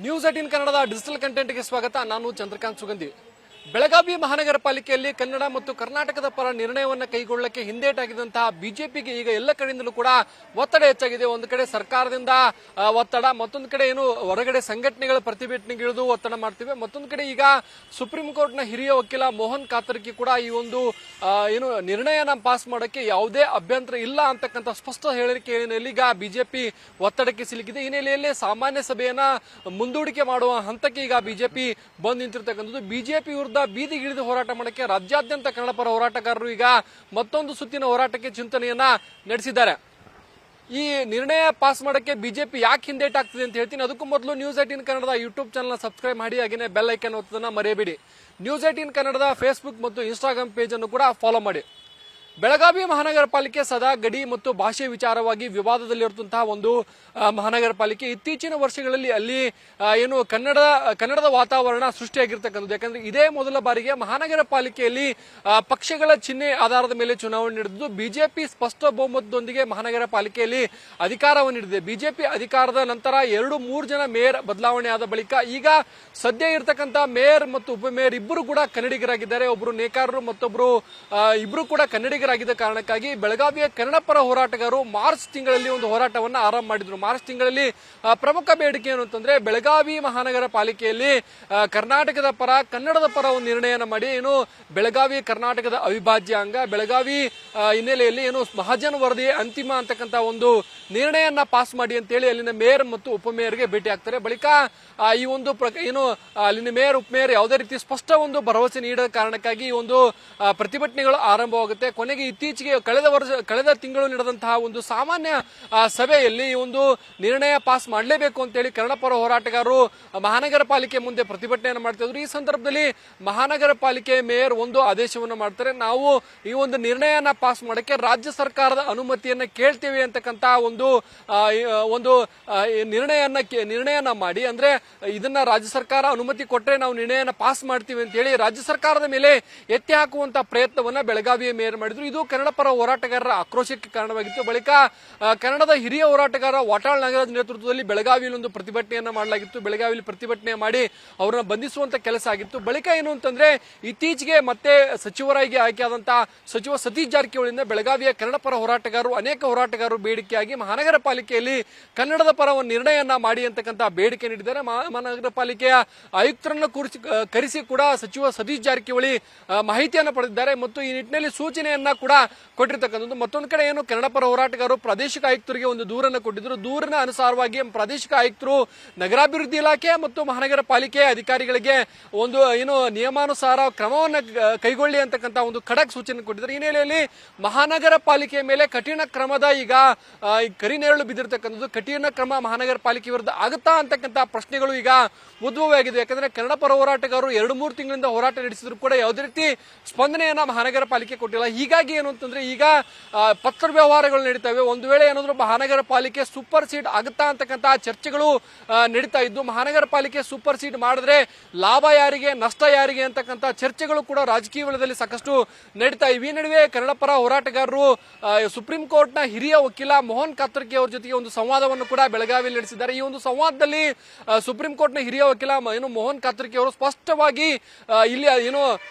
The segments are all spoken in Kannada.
ನ್ಯೂಸ್18 ಕನ್ನಡದ ಡಿಜಿಟಲ್ ಕಂಟೆಂಟ್ಗೆ ಸ್ವಾಗತ. ನಾನು ಚಂದ್ರಕಾಂತ್ ಸುಗಂಧಿ. ಬೆಳಗಾವಿ ಮಹಾನಗರ ಪಾಲಿಕೆಯಲ್ಲಿ ಕನ್ನಡ ಮತ್ತು ಕರ್ನಾಟಕದ ಪರ ನಿರ್ಣಯವನ್ನು ಕೈಗೊಳ್ಳಕ್ಕೆ ಹಿಂದೇಟಾಗಿದ್ದಂತಹ ಬಿಜೆಪಿಗೆ ಈಗ ಎಲ್ಲ ಕಡೆಯಿಂದಲೂ ಕೂಡ ಒತ್ತಡ ಹೆಚ್ಚಾಗಿದೆ. ಒಂದು ಕಡೆ ಸರ್ಕಾರದಿಂದ ಒತ್ತಡ, ಮತ್ತೊಂದು ಕಡೆ ಏನು ಹೊರಗಡೆ ಸಂಘಟನೆಗಳ ಪ್ರತಿಭಟನೆಗಿಳಿದು ಒತ್ತಡ ಮಾಡ್ತಿವೆ. ಮತ್ತೊಂದು ಕಡೆ ಈಗ ಸುಪ್ರೀಂ ಕೋರ್ಟ್ನ ಹಿರಿಯ ವಕೀಲ ಮೋಹನ್ ಕಾತರ್ಕಿ ಕೂಡ ಈ ಒಂದು ಏನು ನಿರ್ಣಯನ ಪಾಸ್ ಮಾಡೋಕ್ಕೆ ಯಾವುದೇ ಅಭ್ಯಂತರ ಇಲ್ಲ ಅಂತಕ್ಕಂಥ ಸ್ಪಷ್ಟ ಹೇಳಿಕೆಯಲ್ಲಿ ಈಗ ಬಿಜೆಪಿ ಒತ್ತಡಕ್ಕೆ ಸಿಲುಕಿದೆ. ಈ ಹಿನ್ನೆಲೆಯಲ್ಲಿ ಸಾಮಾನ್ಯ ಸಭೆಯನ್ನ ಮುಂದೂಡಿಕೆ ಮಾಡುವ ಹಂತಕ್ಕೆ ಈಗ ಬಿಜೆಪಿ ಬಂದು ನಿಂತಿರ್ತಕ್ಕಂಥದ್ದು. ಬಿಜೆಪಿ ವಿರುದ್ಧ ಬೀದಿಗಿಳಿದು ಹೋರಾಟ ಮಾಡಕ್ಕೆ ರಾಜ್ಯಾದ್ಯಂತ ಕನ್ನಡ ಪರ ಹೋರಾಟಗಾರರು ಈಗ ಮತ್ತೊಂದು ಸುತ್ತಿನ ಹೋರಾಟಕ್ಕೆ ಚಿಂತನೆಯನ್ನ ನಡೆಸಿದ್ದಾರೆ. ಈ ನಿರ್ಣಯ ಪಾಸ್ ಮಾಡಕ್ಕೆ ಬಿಜೆಪಿ ಯಾಕೆ ಹಿಂದೇಟಾಗ್ತದೆ ಅಂತ ಹೇಳ್ತೀನಿ. ಅದಕ್ಕೂ ಮೊದಲು ನ್ಯೂಸ್18 ಕನ್ನಡದ ಯೂಟ್ಯೂಬ್ ಚಾನಲ್ ಸಬ್ಸ್ಕ್ರೈಬ್ ಮಾಡಿ, ಹಾಗೇನೆ ಬೆಲ್ ಐಕನ್ ಒತ್ತೋದನ್ನ ಮರೆಯಬೇಡಿ. ನ್ಯೂಸ್18 ಕನ್ನಡದ ಫೇಸ್ಬುಕ್ ಮತ್ತು ಇನ್ಸ್ಟಾಗ್ರಾಮ್ ಪೇಜ್ ಅನ್ನು ಕೂಡ ಫಾಲೋ ಮಾಡಿ. ಬೆಳಗಾವಿ ಮಹಾನಗರ ಪಾಲಿಕೆ ಸದಾ ಗಡಿ ಮತ್ತು ಭಾಷೆ ವಿಚಾರವಾಗಿ ವಿವಾದದಲ್ಲಿರುವಂತಹ ಒಂದು ಮಹಾನಗರ ಪಾಲಿಕೆ. ಇತ್ತೀಚಿನ ವರ್ಷಗಳಲ್ಲಿ ಅಲ್ಲಿ ಏನು ಕನ್ನಡದ ವಾತಾವರಣ ಸೃಷ್ಟಿಯಾಗಿರ್ತಕ್ಕಂಥದ್ದು. ಯಾಕಂದ್ರೆ ಇದೇ ಮೊದಲ ಬಾರಿಗೆ ಮಹಾನಗರ ಪಾಲಿಕೆಯಲ್ಲಿ ಪಕ್ಷಗಳ ಚಿಹ್ನೆ ಆಧಾರದ ಮೇಲೆ ಚುನಾವಣೆ ನಡೆದಿದ್ದು ಬಿಜೆಪಿ ಸ್ಪಷ್ಟ ಬಹುಮತದೊಂದಿಗೆ ಮಹಾನಗರ ಪಾಲಿಕೆಯಲ್ಲಿ ಅಧಿಕಾರವನ್ನು ನೀಡಿದೆ. ಬಿಜೆಪಿ ಅಧಿಕಾರದ ನಂತರ 2-3 ಜನ ಮೇಯರ್ ಬದಲಾವಣೆ ಆದ ಬಳಿಕ ಈಗ ಸದ್ಯ ಇರತಕ್ಕಂಥ ಮೇಯರ್ ಮತ್ತು ಉಪಮೇಯರ್ ಇಬ್ಬರು ಕೂಡ ಕನ್ನಡಿಗರಾಗಿದ್ದಾರೆ. ಒಬ್ಬರು ನೇಕಾರರು, ಮತ್ತೊಬ್ಬರು ಇಬ್ಬರು ಕೂಡ ಕನ್ನಡಿಗರಾಗಿದ್ದ ಕಾರಣಕ್ಕಾಗಿ ಬೆಳಗಾವಿಯ ಕನ್ನಡ ಪರ ಹೋರಾಟಗಾರರು ಮಾರ್ಚ್ ತಿಂಗಳಲ್ಲಿ ಒಂದು ಹೋರಾಟವನ್ನು ಆರಂಭ ಮಾಡಿದ್ರು. ಮಾರ್ಚ್ ತಿಂಗಳಲ್ಲಿ ಪ್ರಮುಖ ಬೇಡಿಕೆ ಏನು ಅಂತಂದ್ರೆ ಬೆಳಗಾವಿ ಮಹಾನಗರ ಪಾಲಿಕೆಯಲ್ಲಿ ಕರ್ನಾಟಕದ ಪರ, ಕನ್ನಡದ ಪರ ಒಂದು ನಿರ್ಣಯನ ಮಾಡಿ, ಏನು ಬೆಳಗಾವಿ ಕರ್ನಾಟಕದ ಅವಿಭಾಜ್ಯ ಅಂಗ, ಬೆಳಗಾವಿ ಹಿನ್ನೆಲೆಯಲ್ಲಿ ಏನು ಮಹಾಜನ್ ವರದಿ ಅಂತಿಮ ಅಂತಕ್ಕಂಥ ಒಂದು ನಿರ್ಣಯನ ಪಾಸ್ ಮಾಡಿ ಅಂತೇಳಿ ಅಲ್ಲಿನ ಮೇಯರ್ ಮತ್ತು ಉಪಮೇಯರ್ಗೆ ಭೇಟಿ ಆಗ್ತಾರೆ. ಬಳಿಕ ಈ ಒಂದು ಏನು ಅಲ್ಲಿನ ಮೇಯರ್ ಉಪಮೇಯರ್ ಯಾವುದೇ ರೀತಿ ಸ್ಪಷ್ಟ ಒಂದು ಭರವಸೆ ನೀಡದ ಕಾರಣಕ್ಕಾಗಿ ಈ ಒಂದು ಪ್ರತಿಭಟನೆಗಳು ಆರಂಭವಾಗುತ್ತೆ. ಕೊನೆಗೆ ಇತ್ತೀಚೆಗೆ ಕಳೆದ ತಿಂಗಳು ನಡೆದಂತಹ ಒಂದು ಸಾಮಾನ್ಯ ಸಭೆಯಲ್ಲಿ ಈ ಒಂದು ನಿರ್ಣಯ ಪಾಸ್ ಮಾಡಲೇಬೇಕು ಅಂತೇಳಿ ಕನ್ನಡ ಪರ ಹೋರಾಟಗಾರರು ಮಹಾನಗರ ಪಾಲಿಕೆ ಮುಂದೆ ಪ್ರತಿಭಟನೆಯನ್ನು ಮಾಡ್ತಾ ಇದ್ರು. ಈ ಸಂದರ್ಭದಲ್ಲಿ ಮಹಾನಗರ ಪಾಲಿಕೆ ಮೇಯರ್ ಒಂದು ಆದೇಶವನ್ನು ಮಾಡ್ತಾರೆ. ನಾವು ಈ ಒಂದು ನಿರ್ಣಯನ ಪಾಸ್ ಮಾಡಕ್ಕೆ ರಾಜ್ಯ ಸರ್ಕಾರದ ಅನುಮತಿಯನ್ನ ಕೇಳ್ತೇವೆ ಅಂತಕ್ಕಂತ ಒಂದು ನಿರ್ಣಯನ ಮಾಡಿ, ಅಂದ್ರೆ ಇದನ್ನ ರಾಜ್ಯ ಸರ್ಕಾರ ಅನುಮತಿ ಕೊಟ್ಟರೆ ನಾವು ನಿರ್ಣಯನ ಪಾಸ್ ಮಾಡ್ತೀವಿ ಅಂತ ಹೇಳಿ ರಾಜ್ಯ ಸರ್ಕಾರದ ಮೇಲೆ ಎತ್ತಿ ಹಾಕುವಂತ ಪ್ರಯತ್ನವನ್ನ ಬೆಳಗಾವಿಯ ಮೇಯರ್ ಮಾಡಿದ್ರು. ಇದು ಕನ್ನಡ ಪರ ಹೋರಾಟಗಾರರ ಆಕ್ರೋಶಕ್ಕೆ ಕಾರಣವಾಗಿತ್ತು. ಬಳಿಕ ಕನ್ನಡದ ಹಿರಿಯ ಹೋರಾಟಗಾರ ವಾಟಾಳ್ ನಾಗರಾಜ್ ನೇತೃತ್ವದಲ್ಲಿ ಬೆಳಗಾವಿಯಲ್ಲಿ ಒಂದು ಪ್ರತಿಭಟನೆಯನ್ನ ಮಾಡಲಾಗಿತ್ತು. ಬೆಳಗಾವಿಯಲ್ಲಿ ಪ್ರತಿಭಟನೆ ಮಾಡಿ ಅವರನ್ನ ಬಂಧಿಸುವಂತ ಕೆಲಸ ಆಗಿತ್ತು. ಬಳಿಕ ಏನು ಅಂತಂದ್ರೆ ಇತ್ತೀಚೆಗೆ ಮತ್ತೆ ಸಚಿವರಾಗಿ ಆಯ್ಕೆಯಾದಂತಹ ಸಚಿವ ಸತೀಶ್ ಜಾರಕಿಹೊಳಿಯಿಂದ ಬೆಳಗಾವಿಯ ಕನ್ನಡ ಪರ ಹೋರಾಟಗಾರರು ಅನೇಕ ಹೋರಾಟಗಾರರು ಬೇಡಿಕೆಯಾಗಿ ಮಹಾನಗರ ಪಾಲಿಕೆಯಲ್ಲಿ ಕನ್ನಡದ ಪರ ಒಂದು ನಿರ್ಣಯನ ಮಾಡಿ ಅಂತಕ್ಕಂಥ ಬೇಡಿಕೆ ನೀಡಿದ್ದಾರೆ. ಮಹಾನಗರ ಪಾಲಿಕೆಯ ಆಯುಕ್ತರನ್ನು ಕರೆಸಿ ಕೂಡ ಸಚಿವ ಸತೀಶ್ ಜಾರಕಿಹೊಳಿ ಮಾಹಿತಿಯನ್ನು ಪಡೆದಿದ್ದಾರೆ ಮತ್ತು ಈ ನಿಟ್ಟಿನಲ್ಲಿ ಸೂಚನೆಯನ್ನ ಕೂಡ ಕೊಟ್ಟಿರ್ತಕ್ಕಂಥದ್ದು. ಮತ್ತೊಂದು ಕಡೆ ಏನು ಕನ್ನಡ ಪರ ಹೋರಾಟಗಾರರು ಪ್ರಾದೇಶಿಕ ಆಯುಕ್ತರಿಗೆ ಒಂದು ದೂರನ್ನು ಕೊಟ್ಟಿದ್ರು. ದೂರಿನ ಅನುಸಾರವಾಗಿ ಪ್ರಾದೇಶಿಕ ಆಯುಕ್ತರು ನಗರಾಭಿವೃದ್ಧಿ ಇಲಾಖೆ ಮತ್ತು ಮಹಾನಗರ ಪಾಲಿಕೆ ಅಧಿಕಾರಿಗಳಿಗೆ ಒಂದು ಏನು ನಿಯಮಾನುಸಾರ ಕ್ರಮವನ್ನು ಕೈಗೊಳ್ಳಿ ಅಂತಕ್ಕಂಥ ಒಂದು ಖಡಕ್ ಸೂಚನೆ ಕೊಟ್ಟಿದ್ದಾರೆ. ಈ ಹಿನ್ನೆಲೆಯಲ್ಲಿ ಮಹಾನಗರ ಪಾಲಿಕೆಯ ಮೇಲೆ ಕಠಿಣ ಕ್ರಮದ ಈಗ ಕರಿನೇರಳು ಬಿದ್ದಿರತಕ್ಕಂಥದ್ದು. ಕಠಿಣ ಕ್ರಮ ಮಹಾನಗರ ಪಾಲಿಕೆ ವಿರುದ್ಧ ಆಗುತ್ತಾ ಅಂತಕ್ಕಂಥ ಪ್ರಶ್ನೆಗಳು ಈಗ ಉದ್ಭವವಾಗಿದೆ. ಯಾಕಂದ್ರೆ ಕನ್ನಡ ಪರ ಹೋರಾಟಗಾರರು 2-3 ತಿಂಗಳಿಂದ ಹೋರಾಟ ನಡೆಸಿದ್ರು ಕೂಡ ಯಾವುದೇ ರೀತಿ ಸ್ಪಂದನೆಯನ್ನ ಮಹಾನಗರ ಪಾಲಿಕೆ ಕೊಟ್ಟಿಲ್ಲ. ಹೀಗಾಗಿ ಏನು ಅಂತಂದ್ರೆ ಈಗ ಪತ್ರ ವ್ಯವಹಾರಗಳು ನಡೀತವೆ. ಒಂದು ವೇಳೆ ಏನಾದ್ರು ಮಹಾನಗರ ಪಾಲಿಕೆ ಸೂಪರ್ ಸೀಡ್ ಆಗುತ್ತಾ ಅಂತಕ್ಕಂಥ ಚರ್ಚೆಗಳು ನಡೀತಾ ಇದ್ದು, ಮಹಾನಗರ ಪಾಲಿಕೆ ಸೂಪರ್ ಸೀಡ್ ಮಾಡಿದ್ರೆ ಲಾಭ ಯಾರಿಗೆ, ನಷ್ಟ ಯಾರಿಗೆ ಅಂತಕ್ಕಂಥ ಚರ್ಚೆಗಳು ಕೂಡ ರಾಜಕೀಯ ವಲಯದಲ್ಲಿ ಸಾಕಷ್ಟು ನಡೀತಾ ಇವೆ. ಈ ನಡುವೆ ಕನ್ನಡ ಪರ ಹೋರಾಟಗಾರರು ಸುಪ್ರೀಂ ಕೋರ್ಟ್ನ ಹಿರಿಯ ವಕೀಲ ಮೋಹನ್ ಕಾತರ್ಕಿ ಅವರ ಜೊತೆಗೆ ಒಂದು ಸಂವಾದವನ್ನು ಕೂಡ ಬೆಳಗಾವಿಯಲ್ಲಿ ನಡೆಸಿದ್ದಾರೆ. ಈ ಒಂದು ಸಂವಾದದಲ್ಲಿ ಸುಪ್ರೀಂ ಕೋರ್ಟ್ನ ಹಿರಿಯ ವಕೀಲ ಏನು ಮೋಹನ್ ಕಾತರ್ಕಿ ಅವರು ಸ್ಪಷ್ಟವಾಗಿ ಇಲ್ಲಿ ಏನು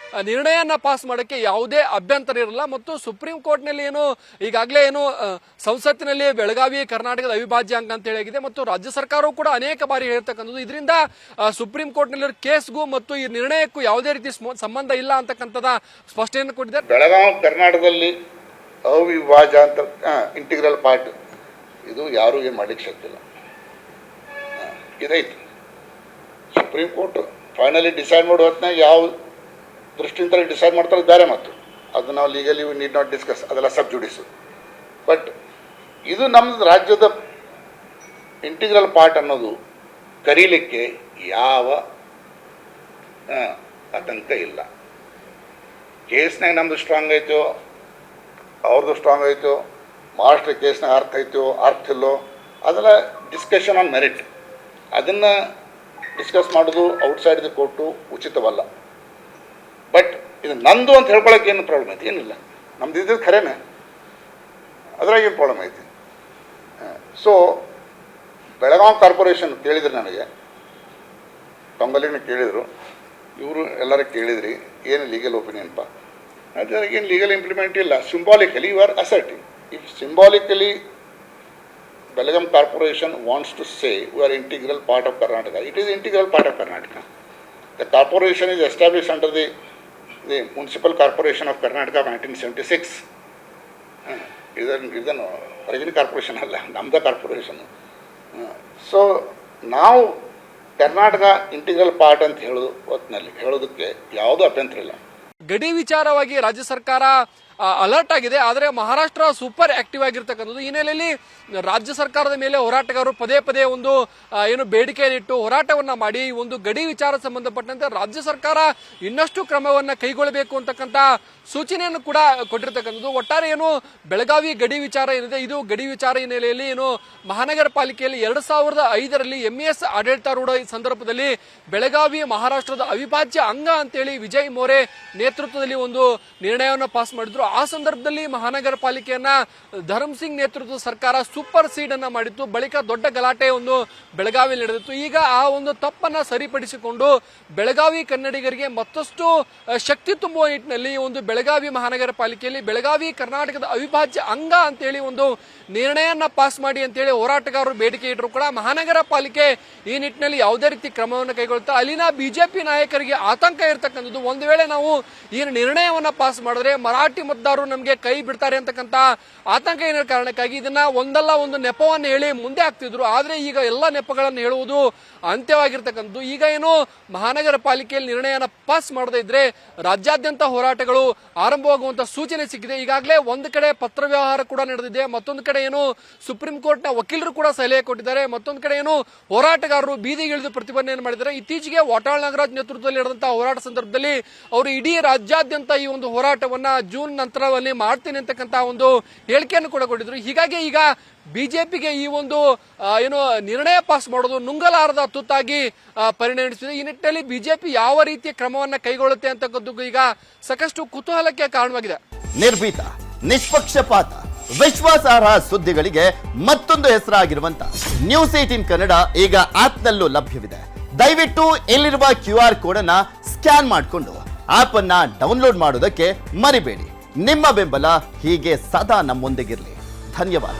ನಿರ್ಣಯನ ಪಾಸ್ ಮಾಡಕ್ಕೆ ಯಾವುದೇ ಅಭ್ಯಂತರ ಇರಲ್ಲ ಮತ್ತು ಸುಪ್ರೀಂ ಕೋರ್ಟ್ನಲ್ಲಿ ಏನು ಈಗಾಗಲೇ ಏನು ಸಂಸತ್ತಿನಲ್ಲಿ ಬೆಳಗಾವಿ ಕರ್ನಾಟಕದ ಅವಿಭಾಜ್ಯ ಅಂಗ ಅಂತ ಹೇಳಿದೆ ಮತ್ತು ರಾಜ್ಯ ಸರ್ಕಾರವು ಕೂಡ ಅನೇಕ ಬಾರಿ ಹೇಳ್ತಕ್ಕಂಥದ್ದು. ಇದರಿಂದ ಸುಪ್ರೀಂ ಕೋರ್ಟ್ನಲ್ಲಿ ಕೇಸ್ಗೂ ಮತ್ತು ಈ ನಿರ್ಣಯಕ್ಕೂ ಯಾವುದೇ ರೀತಿ ಸಂಬಂಧ ಇಲ್ಲ ಅಂತಕ್ಕಂಥದ ಸ್ಪಷ್ಟನೆಯನ್ನು ಕೊಟ್ಟಿದ್ದಾರೆ. ಬೆಳಗಾವಿ ಕರ್ನಾಟಕದಲ್ಲಿ ಅವಿಭಾಜ್ಯ ಅಂತ ಇಂಟಿಗ್ರಲ್ ಪಾರ್ಟ್ ಇದು ಯಾರು ಏನು ಮಾಡ್ಲಿಕ್ಕೆ ಶಕ್ತಿ ಇಲ್ಲ. ಇದೈತಿ ಸುಪ್ರೀಂ ಕೋರ್ಟ್ ಫೈನಲಿ ಡಿಸೈಡ್ ಮಾಡೋ ಹೊತ್ತಿನಾಗ ಯಾವ ದೃಷ್ಟಿಯಿಂದ ಡಿಸೈಡ್ ಮಾಡ್ತಾರೆ ಬೇರೆ ಮಾತು. ಅದು ನಾವು ಲೀಗಲಿ ನೀಡ್ ನಾಟ್ ಡಿಸ್ಕಸ್, ಅದೆಲ್ಲ ಸಬ್ ಜುಡಿಸು. ಬಟ್ ಇದು ನಮ್ಮ ರಾಜ್ಯದ ಇಂಟಿಗ್ರಲ್ ಪಾರ್ಟ್ ಅನ್ನೋದು ಕರೀಲಿಕ್ಕೆ ಯಾವ ಆತಂಕ ಇಲ್ಲ. ಕೇಸ್ನಾಗ ನಮ್ಮದು ಸ್ಟ್ರಾಂಗ್ ಐತೋ, ಅವ್ರದ್ದು ಸ್ಟ್ರಾಂಗ್ ಐತೋ, ಮಾಸ್ಟರ್ ಕೇಸ್ನಾಗ ಅರ್ಥ ಐತೋ ಅರ್ಥ ಇಲ್ಲೋ, ಅದೆಲ್ಲ ಡಿಸ್ಕಷನ್ ಆನ್ ಮೆರಿಟ್. ಅದನ್ನು ಡಿಸ್ಕಸ್ ಮಾಡೋದು ಔಟ್ಸೈಡ್ ದ ಕೋರ್ಟು ಉಚಿತವಲ್ಲ. ಬಟ್ ಇದು ನಂದು ಅಂತ ಹೇಳ್ಕೊಳಕ್ಕೆ ಏನು ಪ್ರಾಬ್ಲಮ್ ಐತಿ? ಏನಿಲ್ಲ, ನಮ್ದು ಇದ್ದಿದ್ದು ಖರೇನೆ, ಅದ್ರಾಗೇನು ಪ್ರಾಬ್ಲಮ್ ಐತಿ? ಸೊ ಬೆಳಗಾವಿ ಕಾರ್ಪೊರೇಷನ್ ಕೇಳಿದ್ರೆ ನನಗೆ ಟೊಂಗಲಿನ ಕೇಳಿದರು, ಇವರು ಎಲ್ಲರೂ ಕೇಳಿದ್ರಿ ಏನು ಲೀಗಲ್ ಒಪಿನಿಯನ್ಪ. ಅದರಾಗೇನು ಲೀಗಲ್ ಇಂಪ್ಲಿಮೆಂಟ್ ಇಲ್ಲ. Symbolically you are asserting. If symbolically Belgaum Corporation wants to say we are integral part of Karnataka, it is integral part of Karnataka. The corporation is established under the Municipal Corporation of Karnataka of 1976. ಇದನ್ನು ಹೊರಗಿನ ಕಾರ್ಪೊರೇಷನ್ ಅಲ್ಲ, ನಮ್ಮದ ಕಾರ್ಪೊರೇಷನ್. ಸೊ ನಾವು ಕರ್ನಾಟಕ ಇಂಟಿಗ್ರಲ್ ಪಾರ್ಟ್ ಅಂತ ಹೇಳೋದಕ್ಕೆ ಯಾವುದೂ ಅಭ್ಯಂತರ ಇಲ್ಲ. ಗಡಿ ವಿಚಾರವಾಗಿ ರಾಜ್ಯ ಸರ್ಕಾರ ಅಲರ್ಟ್ ಆಗಿದೆ. ಆದರೆ ಮಹಾರಾಷ್ಟ್ರ ಸೂಪರ್ ಆಕ್ಟಿವ್ ಆಗಿರ್ತಕ್ಕಂಥದ್ದು. ಈ ಹಿನ್ನೆಲೆಯಲ್ಲಿ ರಾಜ್ಯ ಸರ್ಕಾರದ ಮೇಲೆ ಹೋರಾಟಗಾರರು ಪದೇ ಪದೇ ಒಂದು ಏನು ಬೇಡಿಕೆಯನ್ನಿಟ್ಟು ಹೋರಾಟವನ್ನ ಮಾಡಿ ಒಂದು ಗಡಿ ವಿಚಾರ ಸಂಬಂಧಪಟ್ಟಂತೆ ರಾಜ್ಯ ಸರ್ಕಾರ ಇನ್ನಷ್ಟು ಕ್ರಮವನ್ನ ಕೈಗೊಳ್ಳಬೇಕು ಅಂತಕ್ಕಂಥ ಸೂಚನೆಯನ್ನು ಕೂಡ ಕೊಟ್ಟಿರ್ತಕ್ಕಂಥದ್ದು. ಒಟ್ಟಾರೆ ಏನು ಬೆಳಗಾವಿ ಗಡಿ ವಿಚಾರ ಏನಿದೆ, ಇದು ಗಡಿ ವಿಚಾರ ಹಿನ್ನೆಲೆಯಲ್ಲಿ ಏನು ಮಹಾನಗರ ಪಾಲಿಕೆಯಲ್ಲಿ 2005ರಲ್ಲಿ MES ಆಡಳಿತಾರೂಢ ಸಂದರ್ಭದಲ್ಲಿ ಬೆಳಗಾವಿ ಮಹಾರಾಷ್ಟ್ರದ ಅವಿಭಾಜ್ಯ ಅಂಗ ಅಂತೇಳಿ ವಿಜಯ್ ಮೋರೆ ನೇತೃತ್ವದಲ್ಲಿ ಒಂದು ನಿರ್ಣಯವನ್ನು ಪಾಸ್ ಮಾಡಿದ್ರು. ಆ ಸಂದರ್ಭದಲ್ಲಿ ಮಹಾನಗರ ಪಾಲಿಕೆಯನ್ನ ಧರ್ಮ್ ಸಿಂಗ್ ನೇತೃತ್ವದ ಸರ್ಕಾರ ಸೂಪರ್ ಸೀಡ್ ಅನ್ನ ಮಾಡಿತ್ತು. ಬಳಿಕ ದೊಡ್ಡ ಗಲಾಟೆ ಒಂದು ಬೆಳಗಾವಿಯಲ್ಲಿ ನಡೆದಿತ್ತು. ಈಗ ಆ ಒಂದು ತಪ್ಪನ್ನ ಸರಿಪಡಿಸಿಕೊಂಡು ಬೆಳಗಾವಿ ಕನ್ನಡಿಗರಿಗೆ ಮತ್ತಷ್ಟು ಶಕ್ತಿ ತುಂಬುವ ನಿಟ್ಟಿನಲ್ಲಿ ಒಂದು ಬೆಳಗಾವಿ ಮಹಾನಗರ ಪಾಲಿಕೆಯಲ್ಲಿ ಬೆಳಗಾವಿ ಕರ್ನಾಟಕದ ಅವಿಭಾಜ್ಯ ಅಂಗ ಅಂತೇಳಿ ಒಂದು ನಿರ್ಣಯನ್ನ ಪಾಸ್ ಮಾಡಿ ಅಂತೇಳಿ ಹೋರಾಟಗಾರರು ಬೇಡಿಕೆ ಇಟ್ಟರು ಕೂಡ ಮಹಾನಗರ ಪಾಲಿಕೆ ಈ ನಿಟ್ಟಿನಲ್ಲಿ ಯಾವುದೇ ರೀತಿ ಕ್ರಮವನ್ನು ಕೈಗೊಳ್ಳುತ್ತಾ ಅಲ್ಲಿನ ಬಿಜೆಪಿ ನಾಯಕರಿಗೆ ಆತಂಕ ಇರತಕ್ಕಂಥದ್ದು. ಒಂದು ವೇಳೆ ನಾವು ಈ ನಿರ್ಣಯವನ್ನ ಪಾಸ್ ಮಾಡಿದ್ರೆ ಮರಾಠಿ ಮತದಾರರು ನಮಗೆ ಕೈ ಬಿಡ್ತಾರೆ ಅಂತಕ್ಕಂಥ ಆತಂಕ ಏನ ಕಾರಣಕ್ಕಾಗಿ ಇದನ್ನ ಒಂದಲ್ಲ ಒಂದು ನೆಪವನ್ನು ಹೇಳಿ ಮುಂದೆ ಆಗ್ತಿದ್ರು. ಆದ್ರೆ ಈಗ ಎಲ್ಲ ನೆಪಗಳನ್ನು ಹೇಳುವುದು ಅಂತ್ಯವಾಗಿರ್ತಕ್ಕಂಥದ್ದು. ಈಗ ಏನು ಮಹಾನಗರ ಪಾಲಿಕೆಯಲ್ಲಿ ನಿರ್ಣಯನ ಪಾಸ್ ಮಾಡದೇ ಇದ್ರೆ ರಾಜ್ಯಾದ್ಯಂತ ಹೋರಾಟಗಳು ಆರಂಭವಾಗುವಂತ ಸೂಚನೆ ಸಿಕ್ಕಿದೆ. ಈಗಾಗಲೇ ಒಂದು ಕಡೆ ಪತ್ರ ವ್ಯವಹಾರ ಕೂಡ ನಡೆದಿದೆ, ಮತ್ತೊಂದು ಕಡೆ ಏನು ಸುಪ್ರೀಂ ಕೋರ್ಟ್ನ ವಕೀಲರು ಕೂಡ ಸಲಹೆ ಕೊಟ್ಟಿದ್ದಾರೆ, ಮತ್ತೊಂದು ಕಡೆ ಏನು ಹೋರಾಟಗಾರರು ಬೀದಿಗಿಳಿದು ಪ್ರತಿಭಟನೆಯನ್ನು ಮಾಡಿದ್ದಾರೆ. ಇತ್ತೀಚೆಗೆ ವಾಟಾಳ್ ನಾಗರಾಜ್ ನೇತೃತ್ವದಲ್ಲಿ ನಡೆದಂತಹ ಹೋರಾಟ ಸಂದರ್ಭದಲ್ಲಿ ಅವರು ಇಡೀ ರಾಜ್ಯಾದ್ಯಂತ ಈ ಒಂದು ಹೋರಾಟವನ್ನ ಜೂನ್ ನಂತರದಲ್ಲಿ ಮಾಡ್ತೀನಿ ಅಂತಕ್ಕಂಥ ಒಂದು ಹೇಳಿಕೆಯನ್ನು ಕೂಡ ಕೊಟ್ಟಿದ್ರು. ಹೀಗಾಗಿ ಈಗ ಬಿಜೆಪಿಗೆ ಈ ಒಂದು ಏನು ನಿರ್ಣಯ ಪಾಸ್ ಮಾಡೋದು ನುಂಗಲಾರದ ತುತ್ತಾಗಿ ಪರಿಣಮಿಸಿದೆ. ಈ ನಿಟ್ಟಿನಲ್ಲಿ ಬಿಜೆಪಿ ಯಾವ ರೀತಿಯ ಕ್ರಮವನ್ನ ಕೈಗೊಳ್ಳುತ್ತೆ ಅಂತಕ್ಕದ್ದು ಈಗ ಸಾಕಷ್ಟು ಕುತೂಹಲಕ್ಕೆ ಕಾರಣವಾಗಿದೆ. ನಿರ್ಭೀತ, ನಿಷ್ಪಕ್ಷಪಾತ, ವಿಶ್ವಾಸಾರ್ಹ ಸುದ್ದಿಗಳಿಗೆ ಮತ್ತೊಂದು ಹೆಸರಾಗಿರುವಂತ ನ್ಯೂಸ್ 18 ಕನ್ನಡ ಈಗ ಆಪ್ನಲ್ಲೂ ಲಭ್ಯವಿದೆ. ದಯವಿಟ್ಟು ಇಲ್ಲಿರುವ QR ಕೋಡ್ ಅನ್ನ ಸ್ಕ್ಯಾನ್ ಮಾಡಿಕೊಂಡು ಆಪ್ ಅನ್ನ ಡೌನ್ಲೋಡ್ ಮಾಡೋದಕ್ಕೆ ಮರಿಬೇಡಿ. ನಿಮ್ಮ ಬೆಂಬಲ ಹೀಗೆ ಸದಾ ನಮ್ಮೊಂದಿಗಿರಲಿ. ಧನ್ಯವಾದ.